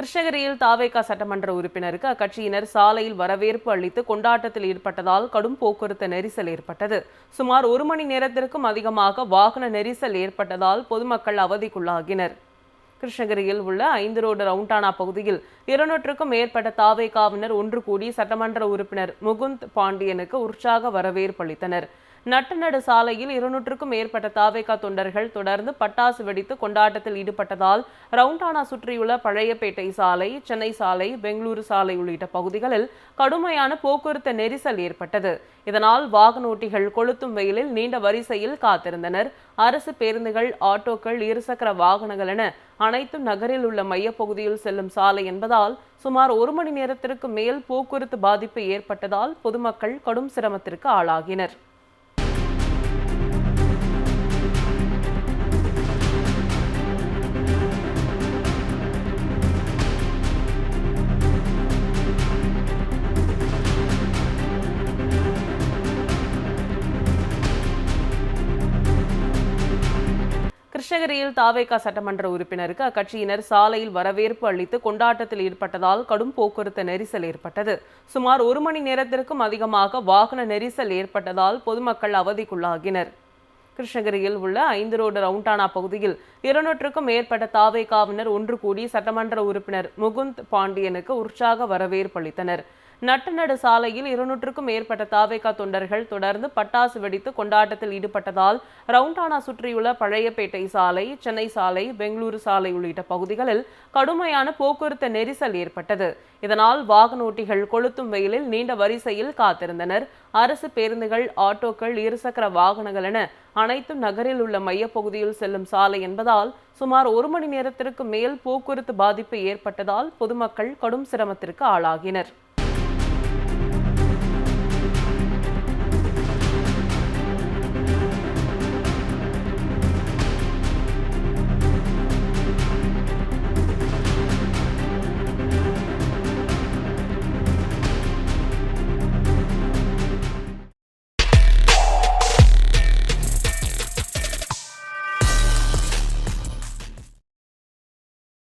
கிருஷ்ணகிரியில் தாவேகா சட்டமன்ற உறுப்பினருக்கு அக்கட்சியினர் சாலையில் வரவேற்பு அளித்து கொண்டாட்டத்தில் ஈடுபட்டதால் கடும் போக்குவரத்து நெரிசல் ஏற்பட்டது. சுமார் 1 மணி நேரத்திற்கும் அதிகமாக வாகன நெரிசல் ஏற்பட்டதால் பொதுமக்கள் அவதிக்குள்ளாகினர். கிருஷ்ணகிரியில் உள்ள 5 ரோடு ரவுண்டானா பகுதியில் 200க்கும் மேற்பட்ட தாவேகாவினர் ஒன்று கூடி சட்டமன்ற உறுப்பினர் முகுந்த் பாண்டியனுக்கு உற்சாக வரவேற்பு அளித்தனர். நட்டநடு சாலையில் 200க்கும் மேற்பட்ட தாவேகா தொண்டர்கள் தொடர்ந்து பட்டாசு வெடித்து கொண்டாட்டத்தில் ஈடுபட்டதால் ரவுண்டானா சுற்றியுள்ள பழையப்பேட்டை சாலை, சென்னை சாலை, பெங்களூரு சாலை உள்ளிட்ட பகுதிகளில் கடுமையான போக்குவரத்து நெரிசல் ஏற்பட்டது. இதனால் வாகனோட்டிகள் கொளுத்தும் வெயிலில் நீண்ட வரிசையில் காத்திருந்தனர். அரசு பேருந்துகள், ஆட்டோக்கள், இருசக்கர வாகனங்கள் என அனைத்தும் நகரில் உள்ள மையப்பகுதியில் செல்லும் சாலை என்பதால் சுமார் 1 மணி நேரத்திற்கு மேல் போக்குவரத்து பாதிப்பு ஏற்பட்டதால் பொதுமக்கள் கடும் சிரமத்திற்கு ஆளாகினர். கிருஷ்ணகிரியில் தாவேகா சட்டமன்ற உறுப்பினருக்கு அக்கட்சியினர் சாலையில் வரவேற்பு அளித்து கொண்டாட்டத்தில் ஈடுபட்டதால் கடும் போக்குவரத்து நெரிசல் ஏற்பட்டது. சுமார் 1 மணி நேரத்திற்கும் அதிகமாக வாகன நெரிசல் ஏற்பட்டதால் பொதுமக்கள் அவதிக்குள்ளாகினர். கிருஷ்ணகிரியில் உள்ள 5 ரோடு ரவுண்டானா பகுதியில் 200க்கும் மேற்பட்ட தாவேகாவினர் ஒன்று கூடி சட்டமன்ற உறுப்பினர் முகுந்த் பாண்டியனுக்கு உற்சாக வரவேற்பு அளித்தனர். நட்டநடு சாலையில் 200க்கும் மேற்பட்ட தாவேகா தொண்டர்கள் தொடர்ந்து பட்டாசு வெடித்து கொண்டாட்டத்தில் ஈடுபட்டதால் ரவுண்டானா சுற்றியுள்ள பழையப்பேட்டை சாலை, சென்னை சாலை, பெங்களூரு சாலை உள்ளிட்ட பகுதிகளில் கடுமையான போக்குவரத்து நெரிசல் ஏற்பட்டது. இதனால் வாகனோட்டிகள் கொளுத்தும் வெயிலில் நீண்ட வரிசையில் காத்திருந்தனர். அரசு பேருந்துகள், ஆட்டோக்கள், இருசக்கர வாகனங்கள் என அனைத்தும் நகரில் உள்ள மையப்பகுதியில் செல்லும் சாலை என்பதால் சுமார் 1 மணி நேரத்திற்கு மேல் போக்குவரத்து பாதிப்பு ஏற்பட்டதால் பொதுமக்கள் கடும் சிரமத்திற்கு ஆளாகினர்.